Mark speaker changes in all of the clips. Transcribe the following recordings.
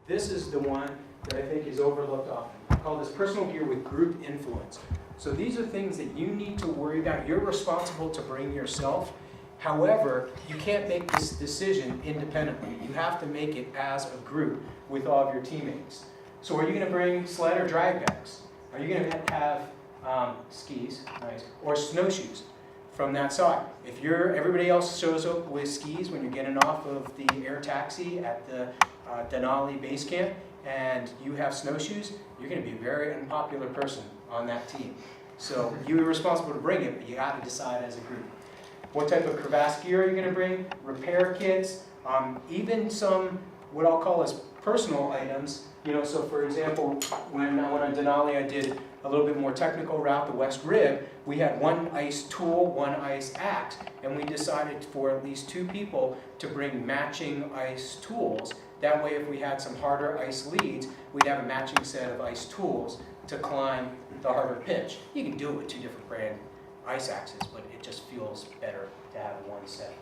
Speaker 1: This is the one that I think is overlooked often. I call this personal gear with group influence. So these are things that you need to worry about. You're responsible to bring yourself. However, you can't make this decision independently. You have to make it as a group with all of your teammates. So are you going to bring sled or drag bags? Are you going to have skis, nice, or snowshoes from that side? If everybody else shows up with skis when you're getting off of the air taxi at the Denali base camp and you have snowshoes, you're going to be a very unpopular person on that team. So you're responsible to bring it, but you got to decide as a group. What type of crevasse gear are you going to bring? Repair kits, even some what I'll call as personal items. So for example, when I went on Denali, I did a little bit more technical route, the West Rib. We had one ice tool, one ice axe, and we decided for at least 2 people to bring matching ice tools. That way, if we had some harder ice leads, we'd have a matching set of ice tools to climb the harder pitch. You can do it with 2 different brand ice axes, but it just feels better to have one set.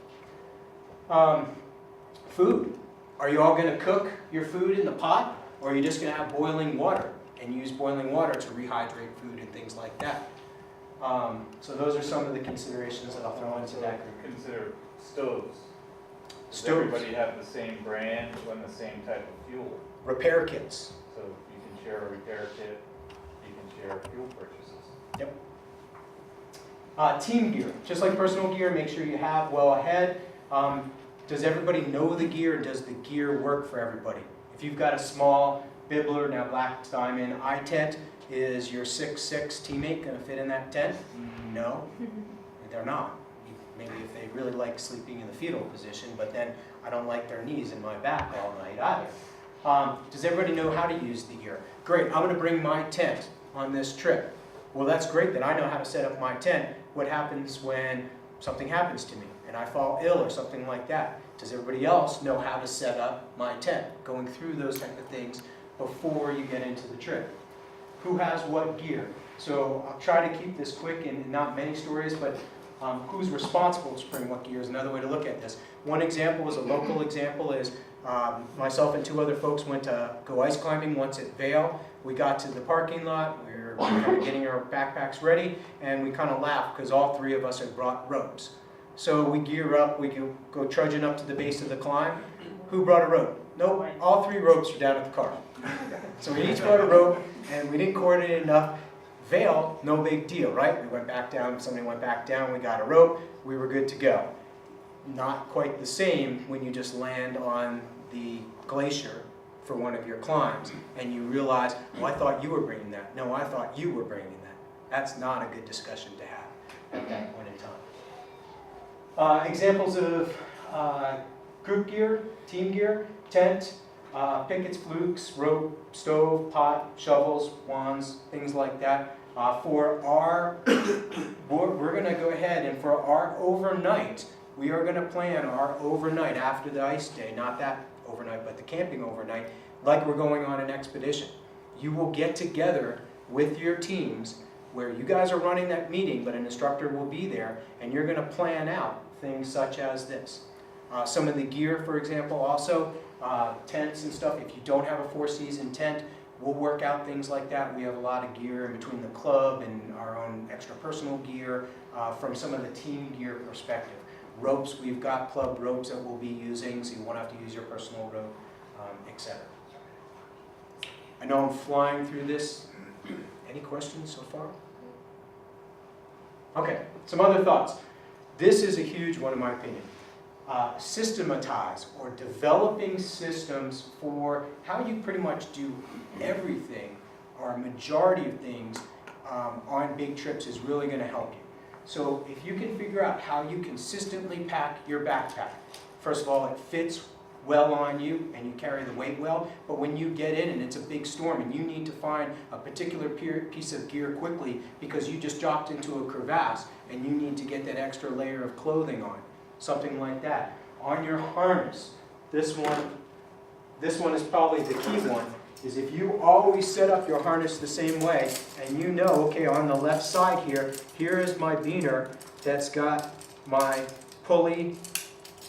Speaker 1: Food. Are you all going to cook your food in the pot, or are you just going to have boiling water and use boiling water to rehydrate food and things like that? So those are some of the considerations that I'll throw into that group.
Speaker 2: Consider stoves. Does
Speaker 1: Stoves.
Speaker 2: everybody have the same brand and the same type of fuel?
Speaker 1: Repair kits.
Speaker 2: So you can share a repair kit, you can share fuel purchases.
Speaker 1: Yep. Team gear, just like personal gear, make sure you have well ahead. Does everybody know the gear? Does the gear work for everybody? If you've got a small Bibbler, now Black Diamond tent, is your 6'6" teammate going to fit in that tent? No, they're not. Maybe if they really like sleeping in the fetal position, but then I don't like their knees and my back all night either. Does everybody know how to use the gear? Great, I'm going to bring my tent on this trip. Well, that's great that I know how to set up my tent. What happens when something happens to me and I fall ill or something like that? Does everybody else know how to set up my tent? Going through those type of things before you get into the trip. Who has what gear? So I'll try to keep this quick and not many stories, but who's responsible to bring what gear is another way to look at this. One example is a local example is myself and 2 other folks went to go ice climbing once at Vail. We got to the parking lot, we were kind of getting our backpacks ready, and we kind of laughed because all 3 of us had brought ropes. So we gear up, we go trudging up to the base of the climb. Who brought a rope? Nope, all 3 ropes were down at the car. So we each brought a rope, and we didn't coordinate enough. Vail, no big deal, right? We went back down, somebody went back down, we got a rope, we were good to go. Not quite the same when you just land on the glacier for one of your climbs, and you realize, oh, I thought you were bringing that. No, I thought you were bringing that. That's not a good discussion to have at that point in time. Examples of group gear, team gear, tent, pickets, flukes, rope, stove, pot, shovels, wands, things like that. For our, we're going to go ahead and for our overnight, we are going to plan our overnight after the ice day, not that overnight, but the camping overnight, like we're going on an expedition. You will get together with your teams where you guys are running that meeting, but an instructor will be there, and you're going to plan out things such as this. Some of the gear, for example, also, tents and stuff. If you don't have a 4-season tent, we'll work out things like that. We have a lot of gear in between the club and our own extra personal gear from some of the team gear perspective. Ropes, we've got club ropes that we'll be using, so you won't have to use your personal rope, etc. I know I'm flying through this. Any questions so far? Okay, some other thoughts. This is a huge one in my opinion. Systematize or developing systems for how you pretty much do everything or a majority of things on big trips is really going to help you. So if you can figure out how you consistently pack your backpack, first of all, it fits well on you and you carry the weight well, but when you get in and it's a big storm and you need to find a particular piece of gear quickly because you just dropped into a crevasse and you need to get that extra layer of clothing on, something like that. On your harness, this one is probably the key one, is if you always set up your harness the same way and you know, okay, on the left side here, here is my beaner that's got my pulley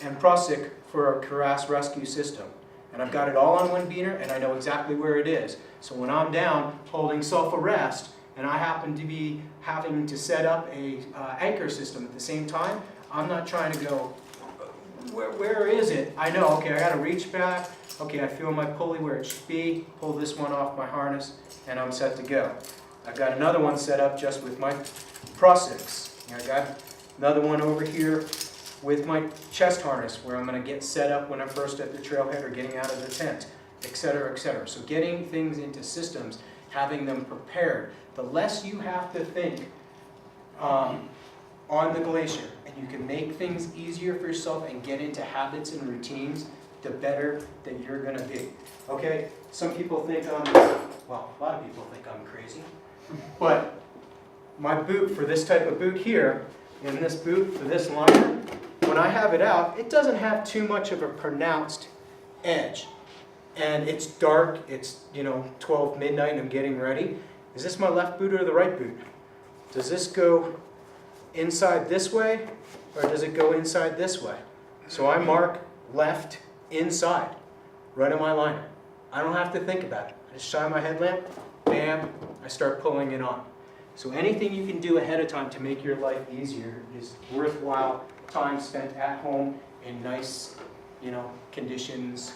Speaker 1: and prusik for a crevasse rescue system. And I've got it all on one beaner, and I know exactly where it is. So when I'm down holding self-arrest, and I happen to be having to set up a anchor system at the same time, I'm not trying to go, where is it? I know, okay, I gotta reach back. Okay, I feel my pulley where it should be, pull this one off my harness, and I'm set to go. I've got another one set up just with my Prosix. I got another one over here with my chest harness where I'm going to get set up when I'm first at the trailhead or getting out of the tent, etc., etc. So getting things into systems, having them prepared. The less you have to think on the glacier, and you can make things easier for yourself and get into habits and routines, the better that you're going to be. Okay, some people think well, a lot of people think I'm crazy, but my boot for this type of boot here, and this boot for this liner, when I have it out, it doesn't have too much of a pronounced edge. And it's dark, it's 12 midnight and I'm getting ready. Is this my left boot or the right boot? Does this go inside this way or does it go inside this way? So I mark left inside, right on my liner. I don't have to think about it. I just shine my headlamp, bam, I start pulling it on. So anything you can do ahead of time to make your life easier is worthwhile time spent at home in nice, conditions,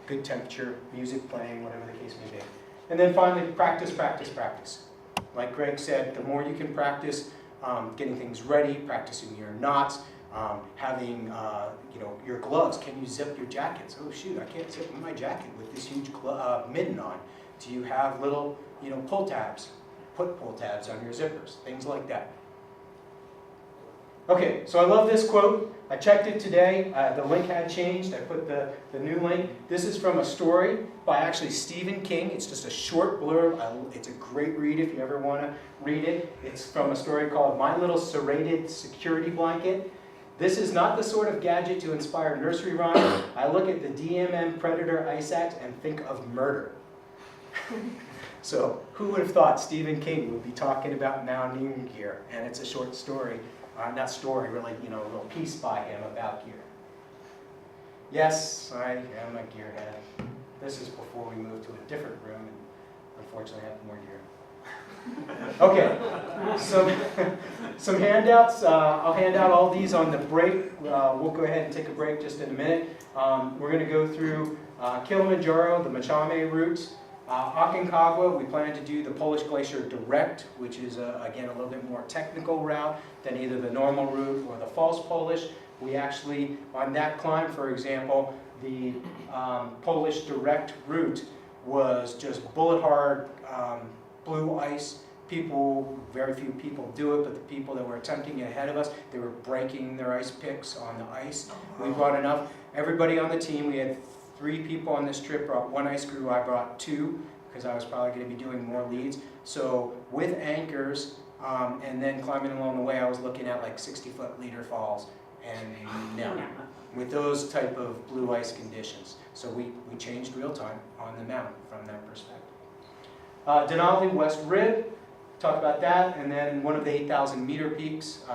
Speaker 1: good temperature, music playing, whatever the case may be. And then finally, practice, practice, practice. Like Greg said, the more you can practice getting things ready, practicing your knots, having your gloves. Can you zip your jackets? Oh shoot, I can't zip my jacket with this huge mitten on. Do you have little pull tabs? Put pull tabs on your zippers, things like that. Okay, so I love this quote. I checked it today. The link had changed. I put the new link. This is from a story by actually Stephen King. It's just a short blurb. It's a great read if you ever want to read it. It's from a story called My Little Serrated Security Blanket. This is not the sort of gadget to inspire nursery rhyme. I look at the DMM Predator Ice Axe and think of murder. So who would have thought Stephen King would be talking about mountaineering gear? And it's a short story, not story, really, a little piece by him about gear. Yes, I am a gearhead. This is before we moved to a different room, and unfortunately I have more gear. Okay, some handouts. I'll hand out all these on the break. We'll go ahead and take a break just in a minute. We're going to go through Kilimanjaro, the Machame route. Aconcagua, we plan to do the Polish Glacier Direct, which is, again, a little bit more technical route than either the normal route or the false Polish. We actually, on that climb, for example, the Polish Direct route was just bullet hard, blue ice. Very few people do it, but the people that were attempting it ahead of us, they were breaking their ice picks on the ice. We brought enough. Everybody on the team, we had 3 people on this trip, brought 1 ice screw. I brought 2 because I was probably going to be doing more leads. So with anchors and then climbing along the way, I was looking at like 60-foot leader falls. And no, with those type of blue ice conditions. So we changed real time on the mountain from that perspective. Denali West Rib, talk about that. And then one of the 8,000 meter peaks,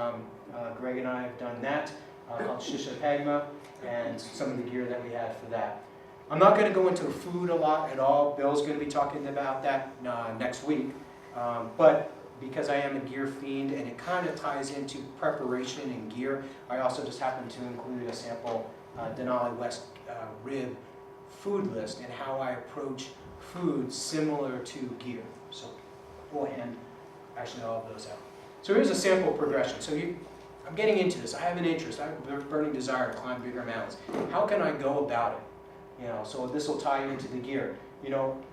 Speaker 1: Greg and I have done that, called Shishapagma, and some of the gear that we had for that. I'm not going to go into food a lot at all. Bill's going to be talking about that next week. But because I am a gear fiend and it kind of ties into preparation and gear, I also just happen to include a sample Denali West Rib food list and how I approach food similar to gear. So we'll hand actually all of those out. So here's a sample progression. So I'm getting into this. I have an interest. I have a burning desire to climb bigger mountains. How can I go about it? So this will tie into the gear.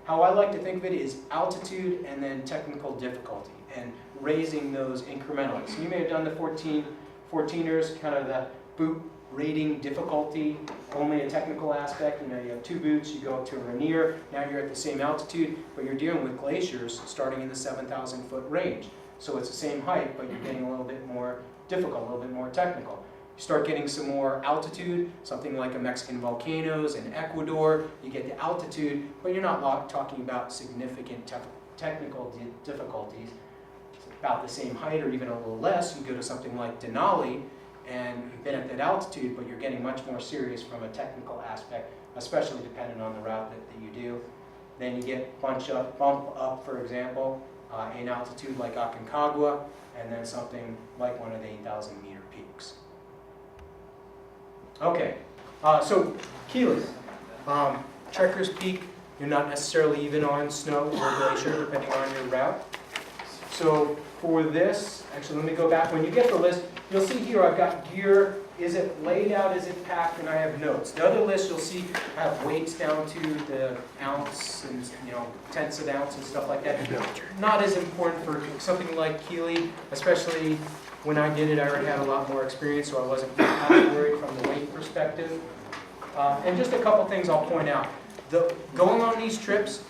Speaker 1: How I like to think of it is altitude and then technical difficulty and raising those incrementally. So you may have done the 14ers, kind of the boot rating difficulty, only a technical aspect. You have 2 boots, you go up to a Rainier, now you're at the same altitude, but you're dealing with glaciers starting in the 7,000 foot range. So it's the same height, but you're getting a little bit more difficult, a little bit more technical. You start getting some more altitude, something like a Mexican volcanoes in Ecuador, you get the altitude, but you're not talking about significant technical difficulties. It's about the same height or even a little less. You go to something like Denali, and been at that altitude, but you're getting much more serious from a technical aspect, especially depending on the route that you do. Then you get bump up, for example, in altitude like Aconcagua, and then something like one of the 8,000 meter peaks. Okay, so Keeley, Trekker's Peak, you're not necessarily even on snow or glacier, depending on your route. So for this, actually let me go back. When you get the list, you'll see here I've got gear. Is it laid out, is it packed, and I have notes. The other list you'll see I have weights down to the ounce and tenths of an ounce and stuff like that. Not as important for something like Keeley, especially when I did it, I already had a lot more experience, so I wasn't as worried from the weight perspective. And just a couple things I'll point out. Going on these trips,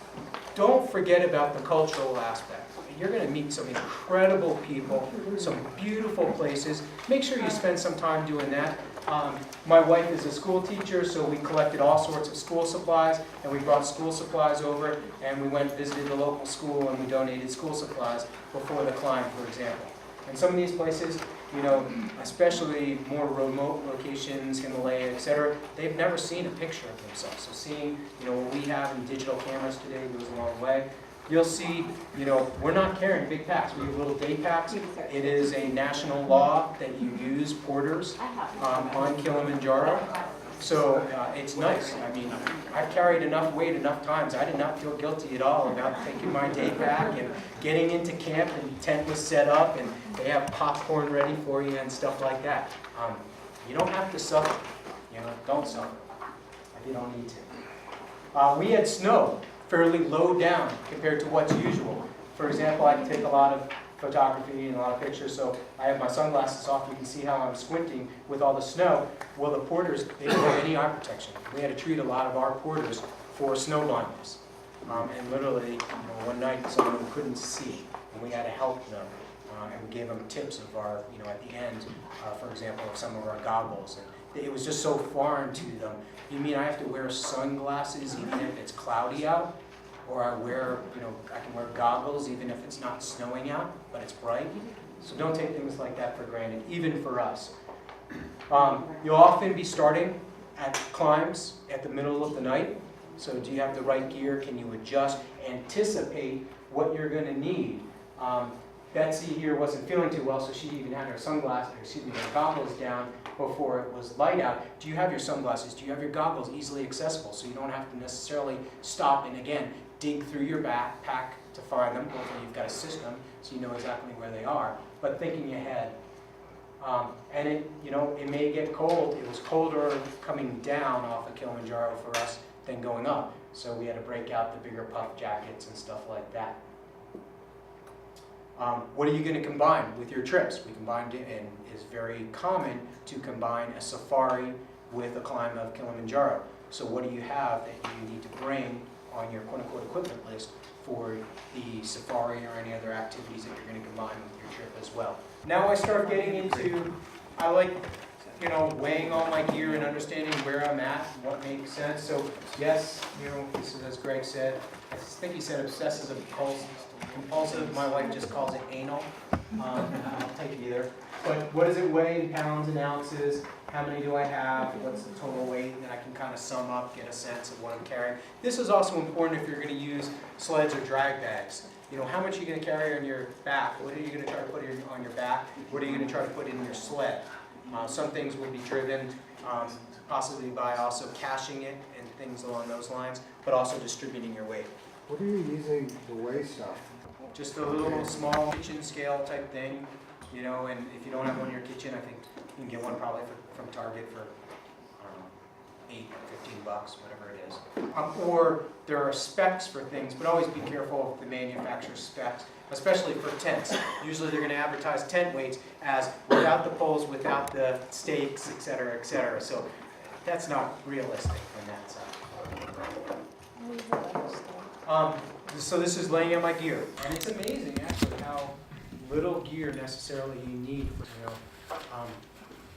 Speaker 1: don't forget about the cultural aspect. You're going to meet some incredible people, some beautiful places. Make sure you spend some time doing that. My wife is a school teacher, so we collected all sorts of school supplies, and we brought school supplies over, and we went and visited the local school, and we donated school supplies before the climb, for example. And some of these places, especially more remote locations, Himalaya, etc., they've never seen a picture of themselves. So seeing, what we have in digital cameras today goes a long way. You'll see, we're not carrying big packs. We have little day packs. It is a national law that you use porters on Kilimanjaro. So it's nice. I mean, I've carried enough weight enough times. I did not feel guilty at all about taking my day pack and getting into camp, and the tent was set up and they have popcorn ready for you and stuff like that. You don't have to suffer. Don't suffer if you don't need to. We had snow fairly low down compared to what's usual. For example, I can take a lot of photography and a lot of pictures, so I have my sunglasses off. You can see how I'm squinting with all the snow. Well, the porters, they don't have any eye protection. We had to treat a lot of our porters for snow blindness. And literally, one night someone couldn't see, and we had to help them. And we gave them tips of our, at the end, for example, of some of our goggles. And it was just so foreign to them. You mean I have to wear sunglasses even if it's cloudy out? Or I can wear goggles even if it's not snowing out, but it's bright? So don't take things like that for granted, even for us. You'll often be starting at climbs at the middle of the night. So do you have the right gear? Can you adjust? Anticipate what you're going to need. Betsy here wasn't feeling too well, so she even had her goggles down before it was light out. Do you have your sunglasses? Do you have your goggles easily accessible so you don't have to necessarily stop and again dig through your backpack to find them? Hopefully you've got a system so you know exactly where they are. But thinking ahead, and it may get cold. It was colder coming down off of Kilimanjaro for us than going up, so we had to break out the bigger puff jackets and stuff like that. What are you going to combine with your trips? We combined it, and it's very common to combine a safari with a climb of Kilimanjaro. So what do you have that you need to bring on your quote-unquote equipment list for the safari or any other activities that you're going to combine with your trip as well? Now I start getting into, I like, weighing all my gear and understanding where I'm at, what makes sense. So yes, this is, as Greg said, I think he said obsessive compulsive. My wife just calls it anal. I'll take either. But what does it weigh in pounds and ounces? How many do I have? What's the total weight? And I can kind of sum up, get a sense of what I'm carrying. This is also important if you're going to use sleds or drag bags. How much are you going to carry on your back? What are you going to try to put on your back? What are you going to try to put in your sled? Some things will be driven possibly by also caching it and things along those lines, but also distributing your weight.
Speaker 3: What are you using to weigh stuff?
Speaker 1: Just a little small kitchen scale type thing, and if you don't have one in your kitchen, I think you can get one probably from Target for, I don't know, $8 or $15, whatever it is. Or there are specs for things, but always be careful of the manufacturer's specs, especially for tents. Usually they're going to advertise tent weights as without the poles, without the stakes, et cetera, et cetera. So that's not realistic from that side. So this is laying out my gear, and it's amazing actually how little gear necessarily you need.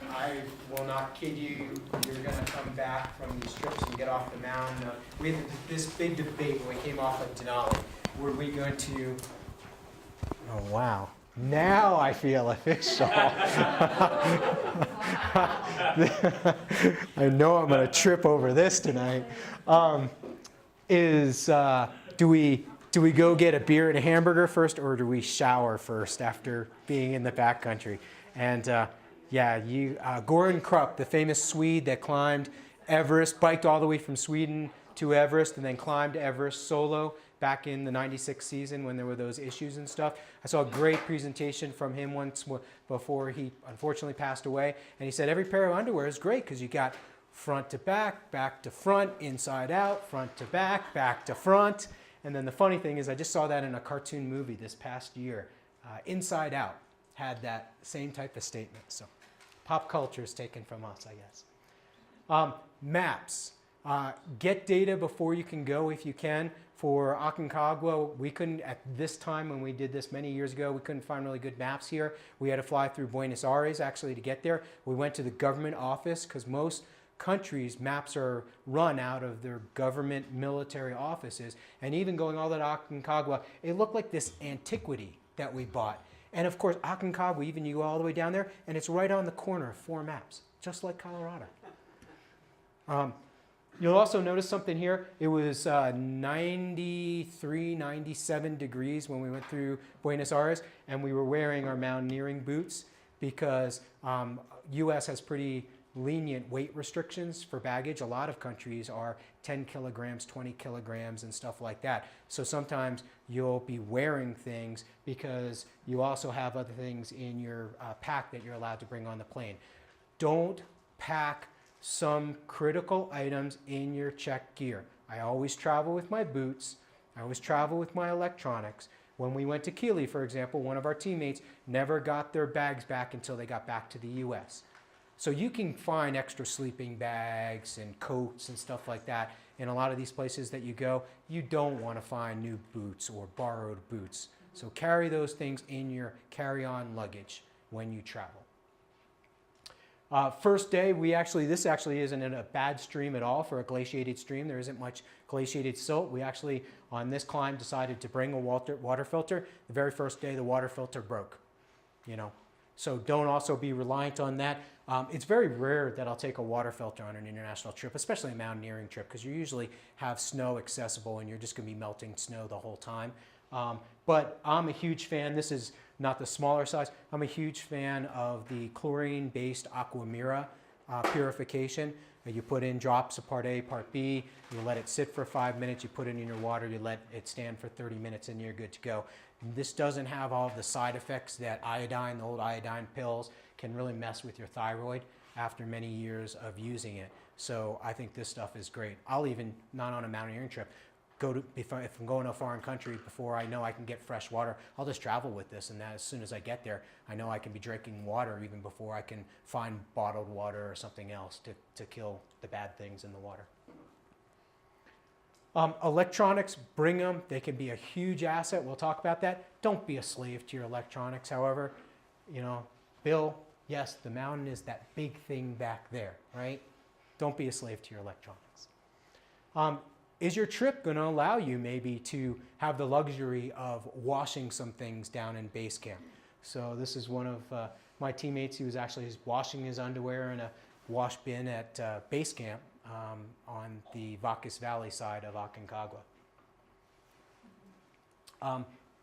Speaker 1: I will not kid you. You're going to come back from these trips and get off the mountain. We had this big debate when we came off of Denali. Were we going to? Oh wow! Now I feel official. I know I'm going to trip over this tonight. Do we go get a beer and a hamburger first, or do we shower first after being in the backcountry? And Goran Krupp, the famous Swede that climbed Everest, biked all the way from Sweden to Everest, and then climbed Everest solo back in the '96 season when there were those issues and stuff. I saw a great presentation from him once before he unfortunately passed away, and he said every pair of underwear is great because you got front to back to front, inside out, front to back to front. And then the funny thing is I just saw that in a cartoon movie this past year. Inside Out had that same type of statement. So pop culture is taken from us, I guess. Maps. Get data before you can go if you can. For Aconcagua, we couldn't, at this time when we did this many years ago, we couldn't find really good maps here. We had to fly through Buenos Aires actually to get there. We went to the government office because most countries' maps are run out of their government military offices. And even going all the way to Aconcagua, it looked like this antiquity that we bought. And of course, Aconcagua, even you go all the way down there, and it's right on the corner of 4 maps, just like Colorado. You'll also notice something here. It was 93, 97 degrees when we went through Buenos Aires, and we were wearing our mountaineering boots because U.S. has pretty lenient weight restrictions for baggage. A lot of countries are 10 kilograms, 20 kilograms, and stuff like that. So sometimes you'll be wearing things because you also have other things in your pack that you're allowed to bring on the plane. Don't pack some critical items in your checked gear. I always travel with my boots. I always travel with my electronics. When we went to Keeley, for example, one of our teammates never got their bags back until they got back to the U.S. So you can find extra sleeping bags and coats and stuff like that in a lot of these places that you go. You don't want to find new boots or borrowed boots. So carry those things in your carry-on luggage when you travel. First day, this actually isn't in a bad stream at all for a glaciated stream. There isn't much glaciated silt. We actually, on this climb, decided to bring a water filter. The very first day, the water filter broke, So don't also be reliant on that. It's very rare that I'll take a water filter on an international trip, especially a mountaineering trip, because you usually have snow accessible and you're just going to be melting snow the whole time. But I'm a huge fan. This is not the smaller size. I'm a huge fan of the chlorine-based Aquamira purification. You put in drops of part A, part B, you let it sit for 5 minutes, you put it in your water, you let it stand for 30 minutes, and you're good to go. This doesn't have all of the side effects that iodine, the old iodine pills, can really mess with your thyroid after many years of using it. So I think this stuff is great. I'll even, not on a mountaineering trip, if I'm going to a foreign country, before I know I can get fresh water, I'll just travel with this, and that as soon as I get there, I know I can be drinking water even before I can find bottled water or something else to kill the bad things in the water. Electronics, bring them. They can be a huge asset. We'll talk about that. Don't be a slave to your electronics, however. Bill, yes, the mountain is that big thing back there, right? Don't be a slave to your electronics. Is your trip going to allow you maybe to have the luxury of washing some things down in base camp? So this is one of my teammates. He was actually washing his underwear in a wash bin at base camp on the Vacas Valley side of Aconcagua.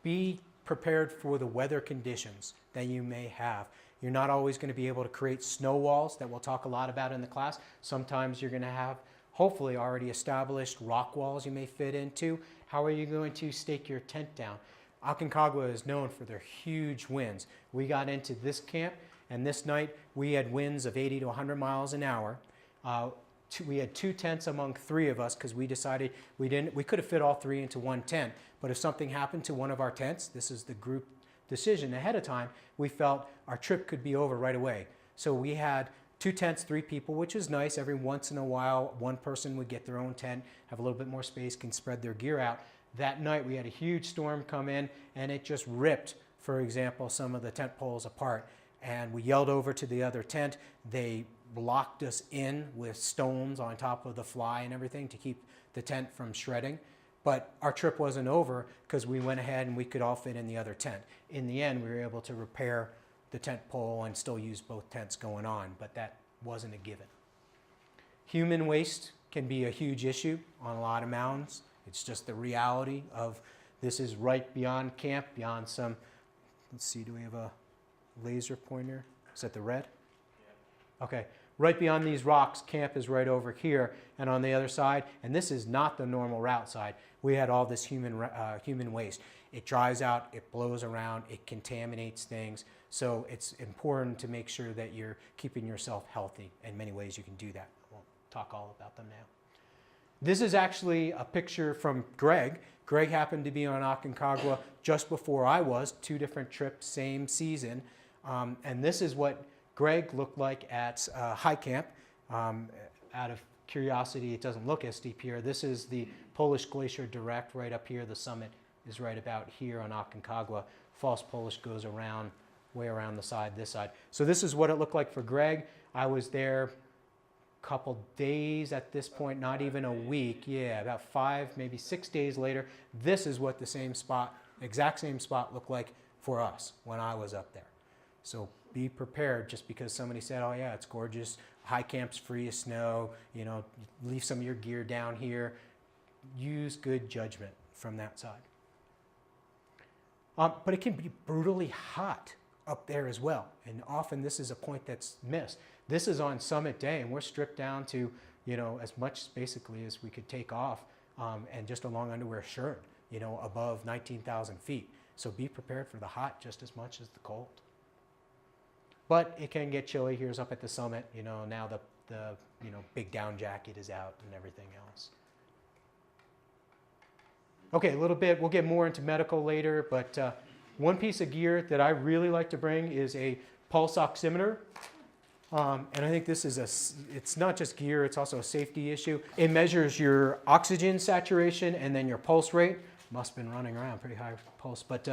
Speaker 1: Be prepared for the weather conditions that you may have. You're not always going to be able to create snow walls that we'll talk a lot about in the class. Sometimes you're going to have hopefully already established rock walls you may fit into. How are you going to stake your tent down? Aconcagua is known for their huge winds. We got into this camp, and this night we had winds of 80 to 100 miles an hour. We had 2 tents among 3 of us because we decided we could have fit all 3 into one tent, but if something happened to one of our tents, this is the group decision ahead of time, we felt our trip could be over right away. So we had 2 tents, 3 people, which is nice. Every once in a while, one person would get their own tent, have a little bit more space, can spread their gear out. That night, we had a huge storm come in, and it just ripped, for example, some of the tent poles apart. And we yelled over to the other tent. They locked us in with stones on top of the fly and everything to keep the tent from shredding. But our trip wasn't over because we went ahead and we could all fit in the other tent. In the end, we were able to repair the tent pole and still use both tents going on, but that wasn't a given. Human waste can be a huge issue on a lot of mountains. It's just the reality of this is right beyond camp, beyond some, let's see, do we have a laser pointer? Is that the red? Yeah. Okay, right beyond these rocks, camp is right over here, and on the other side, and this is not the normal route side, we had all this human waste. It dries out, it blows around, it contaminates things, so it's important to make sure that you're keeping yourself healthy. In many ways you can do that. I won't talk all about them now. This is actually a picture from Greg. Greg happened to be on Aconcagua just before I was, 2 different trips, same season. And this is what Greg looked like at high camp. Out of curiosity, it doesn't look as steep here. This is the Polish Glacier Direct right up here. The summit is right about here on Aconcagua. False Polish goes around, way around the side, this side. So this is what it looked like for Greg. I was there couple days at this point, not even a week. Yeah, about 5, maybe 6 days later, this is what the same spot, exact same spot looked like for us when I was up there. So be prepared. Just because somebody said, oh yeah, it's gorgeous, high camp's free of snow, you know, leave some of your gear down here. Use good judgment from that side. But it can be brutally hot up there as well, and often this is a point that's missed. This is on summit day, and we're stripped down to, you know, as much basically as we could take off, and just a long underwear shirt, you know, above 19,000 feet. So be prepared for the hot just as much as the cold. But it can get chilly. Here's up at the summit, you know, now the you know, big down jacket is out and everything else. Okay, a little bit, we'll get more into medical later, but one piece of gear that I really like to bring is a pulse oximeter. And I think this is it's not just gear, it's also a safety issue. It measures your oxygen saturation and then your pulse rate. Must have been running around, pretty high pulse. But,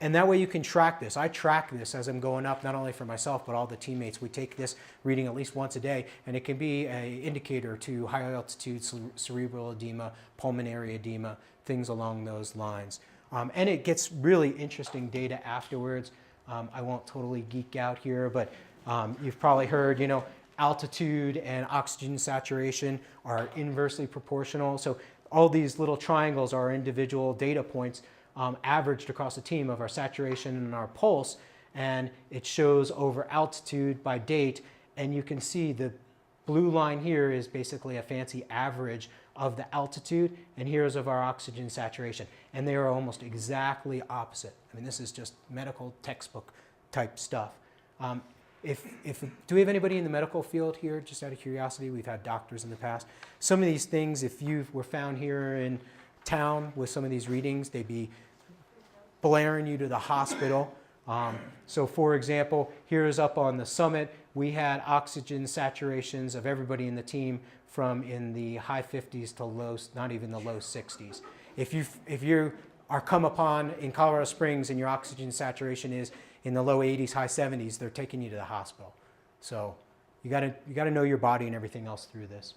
Speaker 1: and that way you can track this. I track this as I'm going up, not only for myself, but all the teammates. We take this reading at least once a day, and it can be an indicator to high altitude cerebral edema, pulmonary edema, things along those lines. And it gets really interesting data afterwards. I won't totally geek out here, but you've probably heard, you know, altitude and oxygen saturation are inversely proportional. So all these little triangles are individual data points averaged across a team of our saturation and our pulse, and it shows over altitude by date, and you can see the blue line here is basically a fancy average of the altitude, and here's of our oxygen saturation, and they are almost exactly opposite. I mean, this is just medical textbook type stuff. Do we have anybody in the medical field here? Just out of curiosity, we've had doctors in the past. Some of these things, if you were found here in town with some of these readings, they'd be blaring you to the hospital. So for example, here's up on the summit, we had oxygen saturations of everybody in the team from in the high 50s to low, not even the low 60s. If you are come upon in Colorado Springs and your oxygen saturation is in the low 80s, high 70s, they're taking you to the hospital. So you gotta know your body and everything else through this.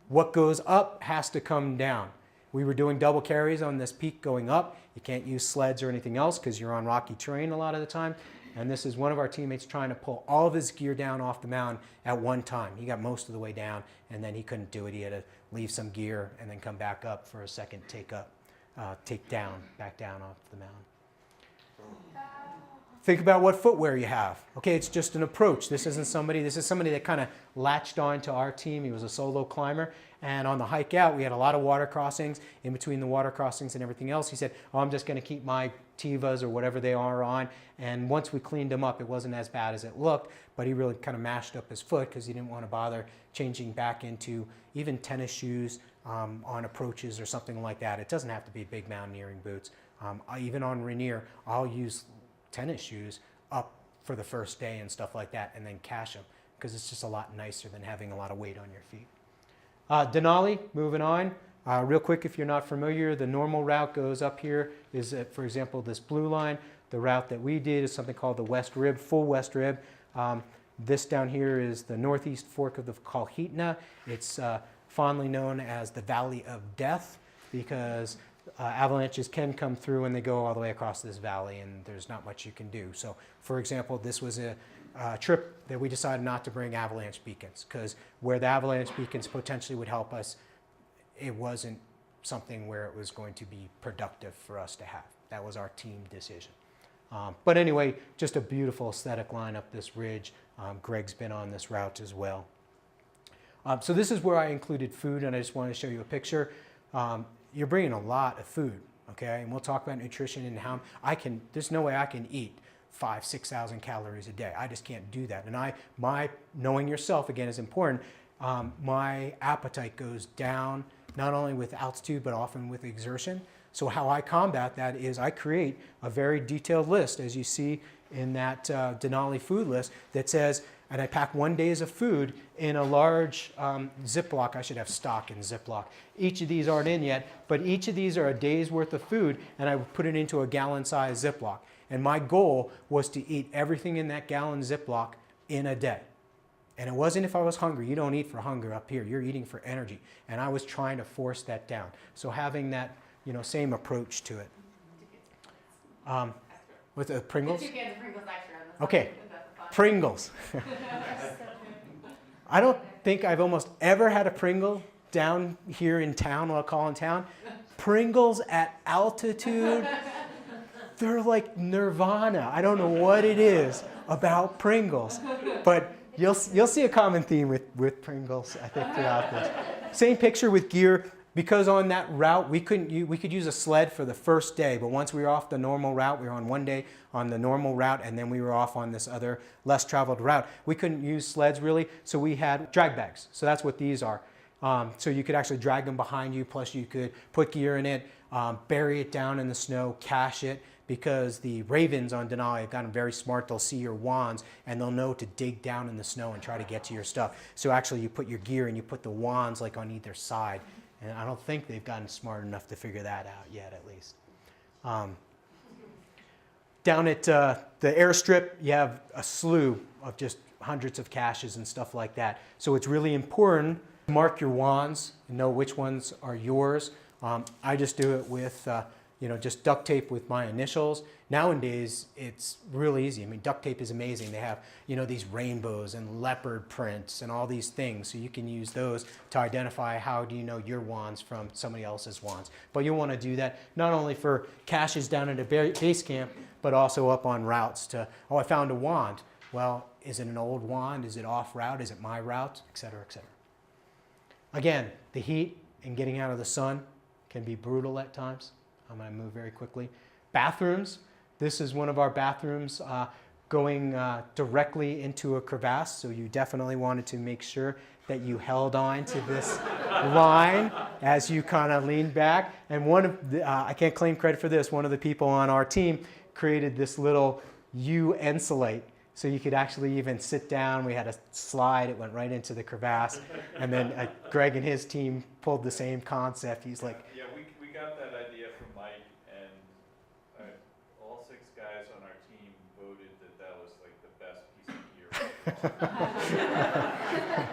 Speaker 1: What goes up has to come down. We were doing double carries on this peak going up. You can't use sleds or anything else because you're on rocky terrain a lot of the time. And this is one of our teammates trying to pull all of his gear down off the mountain at one time. He got most of the way down, and then he couldn't do it. He had to leave some gear and then come back up for a second take down, back down off the mountain. Think about what footwear you have. Okay, it's just an approach. This is somebody that kind of latched on to our team. He was a solo climber. And on the hike out, we had a lot of water crossings. In between the water crossings and everything else, he said, oh, I'm just going to keep my Tevas or whatever they are on. And once we cleaned them up, it wasn't as bad as it looked, but he really kind of mashed up his foot because he didn't want to bother changing back into even tennis shoes on approaches or something like that. It doesn't have to be big mountaineering boots. Even on Rainier, I'll use tennis shoes up for the first day and stuff like that, and then cache them because it's just a lot nicer than having a lot of weight on your feet. Denali, moving on. Real quick, if you're not familiar, the normal route goes up here is, for example, this blue line. The route that we did is something called the West Rib, full West Rib. This down here is the northeast fork of the Colheitna. It's fondly known as the Valley of Death because avalanches can come through and they go all the way across this valley and there's not much you can do. So, for example, this was a trip that we decided not to bring avalanche beacons, because where the avalanche beacons potentially would help us, it wasn't something where it was going to be productive for us to have. That was our team decision. But anyway, just a beautiful aesthetic line up this ridge. Greg's been on this route as well. So this is where I included food, and I just wanted to show you a picture. You're bringing a lot of food, okay? And we'll talk about nutrition and how there's no way I can eat 5,000 to 6,000 calories a day. I just can't do that. And my knowing yourself, again, is important. My appetite goes down, not only with altitude, but often with exertion. So how I combat that is I create a very detailed list, as you see in that Denali food list, that says, and I pack 1 day's of food in a large Ziploc. I should have stock in Ziploc. Each of these aren't in yet, but each of these are a day's worth of food, and I put it into a gallon-sized Ziploc. And my goal was to eat everything in that gallon Ziploc in a day. And it wasn't if I was hungry. You don't eat for hunger up here. You're eating for energy. And I was trying to force that down. So having that, same approach to it. With the Pringles?
Speaker 4: 2 cans of Pringles extra on this.
Speaker 1: Okay, Pringles. I don't think I've almost ever had a Pringle down here in town, what I'll call in town. Pringles at altitude, they're like nirvana. I don't know what it is about Pringles, but you'll see a common theme with Pringles, I think, throughout this. Same picture with gear. Because on that route, we could use a sled for the first day, but once we were off the normal route, we were on 1 day on the normal route, and then we were off on this other less traveled route. We couldn't use sleds really, so we had drag bags. So that's what these are. So you could actually drag them behind you, plus you could put gear in it, bury it down in the snow, cache it, because the ravens on Denali have gotten very smart. They'll see your wands, and they'll know to dig down in the snow and try to get to your stuff. So actually you put your gear and you put the wands like on either side. And I don't think they've gotten smart enough to figure that out yet, at least. Down at the airstrip, you have a slew of just hundreds of caches and stuff like that. So it's really important to mark your wands and know which ones are yours. I just do it with just duct tape with my initials. Nowadays, it's really easy. I mean, duct tape is amazing. They have, these rainbows and leopard prints and all these things. So you can use those to identify how do you know your wands from somebody else's wands. But you'll want to do that not only for caches down at a base camp, but also up on routes to, oh, I found a wand. Well, is it an old wand? Is it off route? Is it my route? Et cetera, et cetera. Again, the heat and getting out of the sun can be brutal at times. I'm going to move very quickly. Bathrooms. This is one of our bathrooms going directly into a crevasse, so you definitely wanted to make sure that you held on to this line as you kind of leaned back. And one of the, I can't claim credit for this, one of the people on our team created this little U-insulate, so you could actually even sit down. We had a slide, it went right into the crevasse, and then Greg and his team pulled the same concept. He's like,
Speaker 2: Yeah, we got that idea from Mike, and all 6 guys on our team voted that was like the best piece of gear.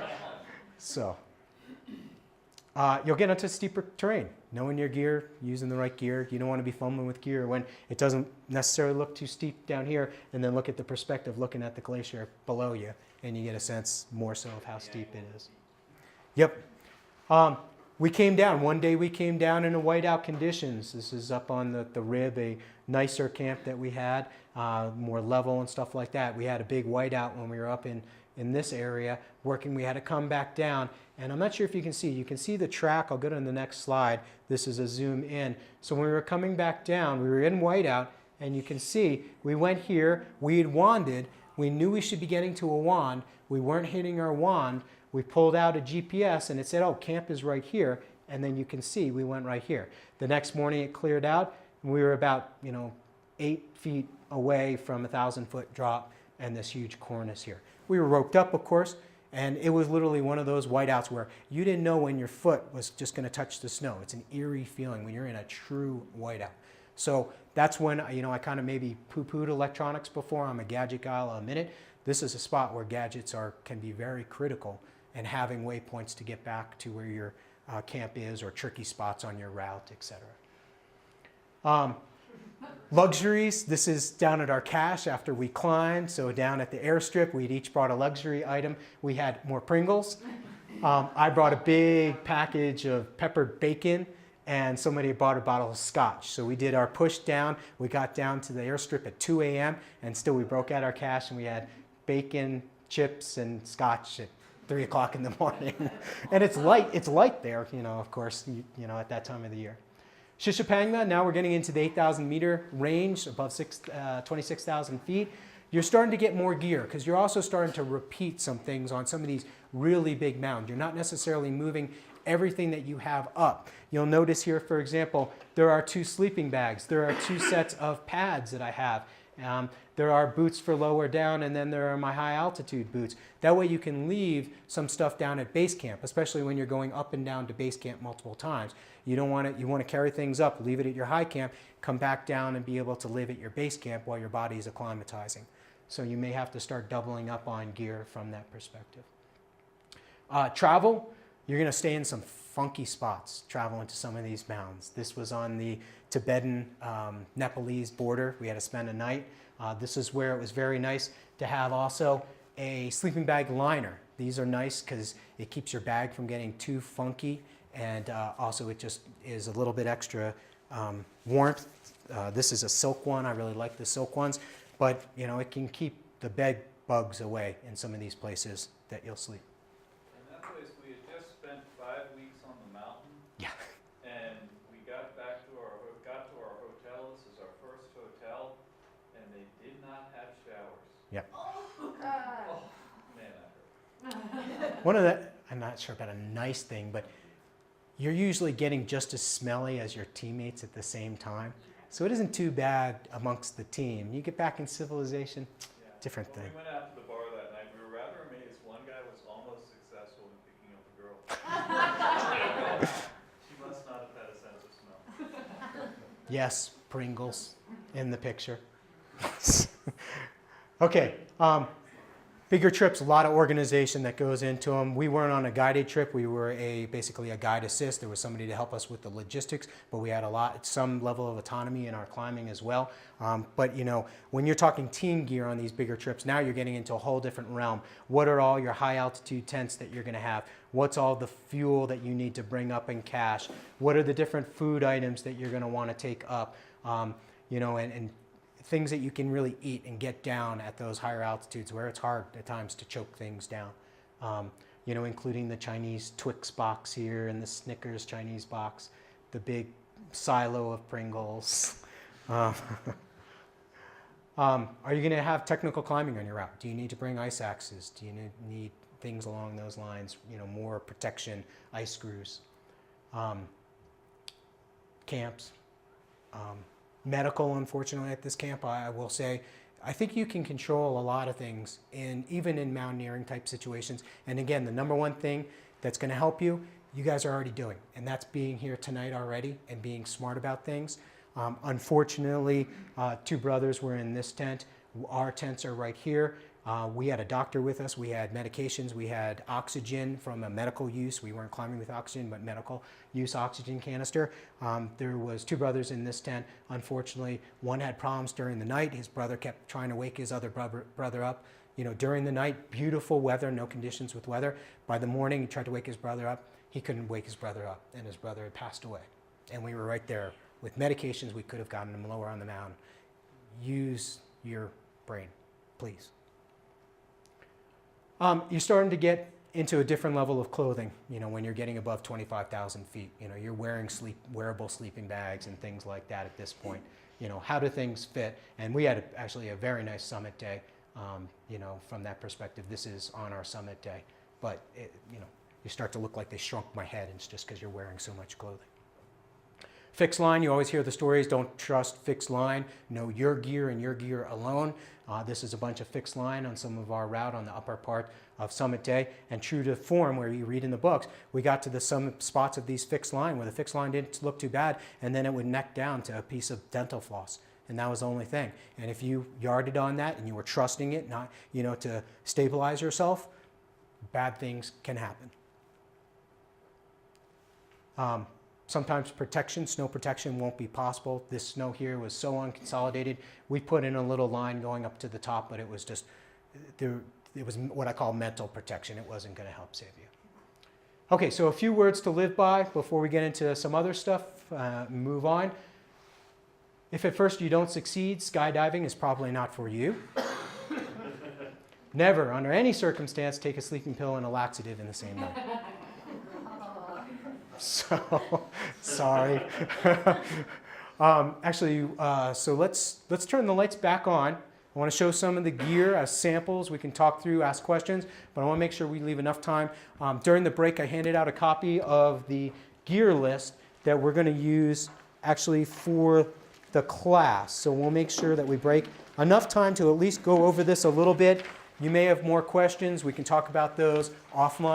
Speaker 1: So, you'll get into steeper terrain. Knowing your gear, using the right gear. You don't want to be fumbling with gear when it doesn't necessarily look too steep down here, and then look at the perspective looking at the glacier below you, and you get a sense more so of how steep it is. Yep. We came down. One day we came down in a whiteout conditions. This is up on the rib, a nicer camp that we had, more level and stuff like that. We had a big whiteout when we were up in this area working. We had to come back down, and I'm not sure if you can see the track. I'll go to the next slide. This is a zoom in. So when we were coming back down, we were in whiteout, and you can see we went here, we had wanded, we knew we should be getting to a wand, we weren't hitting our wand, we pulled out a GPS and it said, oh, camp is right here, and then you can see we went right here. The next morning it cleared out, and we were about 8 feet away from a 1,000-foot drop and this huge cornice here. We were roped up, of course, and it was literally one of those whiteouts where you didn't know when your foot was just going to touch the snow. It's an eerie feeling when you're in a true whiteout. So that's when I kind of maybe poo-pooed electronics before. I'm a gadget guy, I'll admit it. This is a spot where gadgets can be very critical, and having waypoints to get back to where your camp is, or tricky spots on your route, etc. Luxuries, this is down at our cache after we climbed. So down at the airstrip, we'd each brought a luxury item. We had more Pringles. I brought a big package of peppered bacon, and somebody bought a bottle of scotch. So we did our push down. We got down to the airstrip at 2 a.m. and still we broke out our cache and we had bacon, chips, and scotch at 3 o'clock in the morning. And it's light there, of course, at that time of the year. Shishapangma, now we're getting into the 8,000 meter range, above 26,000 feet. You're starting to get more gear because you're also starting to repeat some things on some of these really big mounds. You're not necessarily moving everything that you have up. You'll notice here, for example, there are 2 sleeping bags. There are 2 sets of pads that I have. There are boots for lower down, and then there are my high altitude boots. That way you can leave some stuff down at base camp, especially when you're going up and down to base camp multiple times. You want to carry things up, leave it at your high camp, come back down and be able to live at your base camp while your body is acclimatizing. So you may have to start doubling up on gear from that perspective. Travel, you're going to stay in some funky spots traveling to some of these mounds. This was on the Tibetan Nepalese border. We had to spend a night. This is where it was very nice to have also a sleeping bag liner. These are nice because it keeps your bag from getting too funky, and also it just is a little bit extra warmth. This is a silk one. I really like the silk ones, but it can keep the bed bugs away in some of these places that you'll sleep.
Speaker 2: In that place, we had just spent 5 weeks on the mountain.
Speaker 1: Yeah.
Speaker 2: And we got to our hotel. This is our first hotel, and they did not have showers.
Speaker 1: Yep.
Speaker 2: Oh, man, that hurt.
Speaker 1: One of the, I'm not sure about a nice thing, but you're usually getting just as smelly as your teammates at the same time. So it isn't too bad amongst the team. You get back in civilization,
Speaker 2: Yeah.
Speaker 1: different
Speaker 2: When
Speaker 1: thing.
Speaker 2: we went out to the bar that night, we were rather amazed. One guy was almost successful in picking up a girl. She must not have had a sense of smell.
Speaker 1: Yes, Pringles in the picture. Okay, bigger trips, a lot of organization that goes into them. We weren't on a guided trip. We were basically a guide assist. There was somebody to help us with the logistics, but we had some level of autonomy in our climbing as well. But when you're talking team gear on these bigger trips, now you're getting into a whole different realm. What are all your high altitude tents that you're going to have? What's all the fuel that you need to bring up in cache? What are the different food items that you're going to want to take up? And things that you can really eat and get down at those higher altitudes where it's hard at times to choke things down. Including the Chinese Twix box here and the Snickers Chinese box, the big silo of Pringles. Are you going to have technical climbing on your route? Do you need to bring ice axes? Do you need things along those lines? More protection, ice screws, camps. Medical, unfortunately, at this camp, I will say, I think you can control a lot of things, even in mountaineering type situations. And again, the number one thing that's going to help you guys are already doing, and that's being here tonight already and being smart about things. Unfortunately, 2 brothers were in this tent. Our tents are right here. We had a doctor with us. We had medications. We had oxygen from a medical use. We weren't climbing with oxygen, but medical use oxygen canister. There was 2 brothers in this tent. Unfortunately, one had problems during the night. His brother kept trying to wake his other brother up. During the night, beautiful weather, no conditions with weather. By the morning, he tried to wake his brother up. He couldn't wake his brother up, and his brother had passed away. And we were right there. With medications, we could have gotten him lower on the mountain. Use your brain, please. You're starting to get into a different level of clothing, when you're getting above 25,000 feet. You're wearing wearable sleeping bags and things like that at this point. How do things fit? And we had actually a very nice summit day, from that perspective. This is on our summit day. But, you start to look like they shrunk my head, and it's just because you're wearing so much clothing. Fixed line, you always hear the stories, don't trust fixed line. Know your gear and your gear alone. This is a bunch of fixed line on some of our route on the upper part of Summit Day. And true to form, where you read in the books, we got to some spots of these fixed line where the fixed line didn't look too bad, and then it would neck down to a piece of dental floss. And that was the only thing. And if you yarded on that and you were trusting it, not, to stabilize yourself, bad things can happen. Sometimes protection, snow protection won't be possible. This snow here was so unconsolidated. We put in a little line going up to the top, but it was just, it was what I call mental protection. It wasn't going to help save you. Okay, so a few words to live by before we get into some other stuff, move on. If at first you don't succeed, skydiving is probably not for you. Never, under any circumstance, take a sleeping pill and a laxative in the same night. So, sorry. So let's turn the lights back on. I want to show some of the gear as samples. We can talk through, ask questions, but I want to make sure we leave enough time. During the break, I handed out a copy of the gear list that we're going to use actually for the class. So we'll make sure that we break enough time to at least go over this a little bit. You may have more questions. We can talk about those offline.